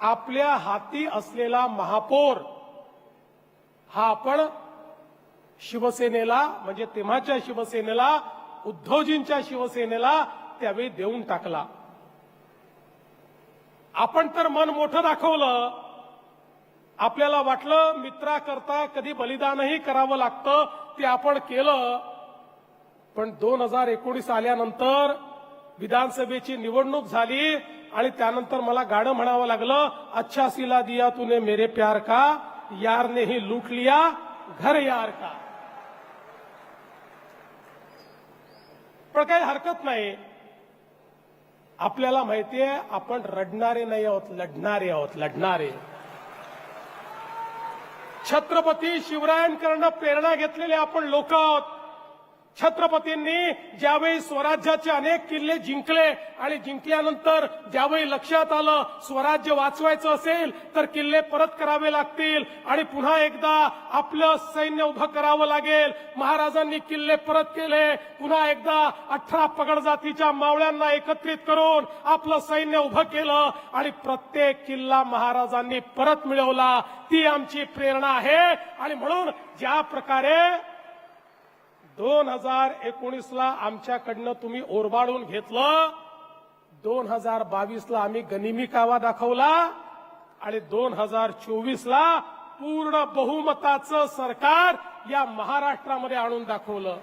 आपल्या हाती असलेला महापौर हा आपण शिवसेनेला म्हणजे तेव्हाच्या शिवसेनेला उद्धवजींच्या शिवसेनेला त्यावेळी देऊन टाकला। आपण तर मन मोठं दाखवलं, आपल्याला वाटलं मित्राकरता कधी बलिदानही करावं लागतं, ते आपण केलं। पण 2019 आल्यानंतर विधानसभेची निवडणूक झाली आणि त्यानंतर मला गाणं म्हणावं लागलं, अच्छा सिला दिया तूने मेरे प्यार का, यार ने ही लूट लिया घर यार का। पण काही हरकत नाही, आपल्याला माहितीये आपण रडणारे नाही आहोत, लढणारे आहोत, लढणारे। छत्रपती शिवरायांकडून प्रेरणा घेतलेले आपण लोक आहोत। छत्रपतींनी ज्यावेळी स्वराज्याचे अनेक किल्ले जिंकले आणि जिंकल्यानंतर ज्यावेळी लक्षात आलं स्वराज्य वाचवायचं असेल तर किल्ले परत करावे लागतील आणि पुन्हा एकदा आपलं सैन्य उभं करावं लागेल। महाराजांनी किल्ले परत केले, पुन्हा एकदा 18 पगड जातीच्या मावळ्यांना एकत्रित करून आपलं सैन्य उभं केलं आणि प्रत्येक किल्ला महाराजांनी परत मिळवला। ती आमची प्रेरणा आहे आणि म्हणून ज्या प्रकारे 2019 ला आमच्याकडनं तुम्ही ओरबाडून घेतलं, 2022 ला आम्ही गनिमी कावा दाखवला आणि 2024 ला पूर्ण बहुमताचं सरकार या महाराष्ट्रामध्ये आणून दाखवलं।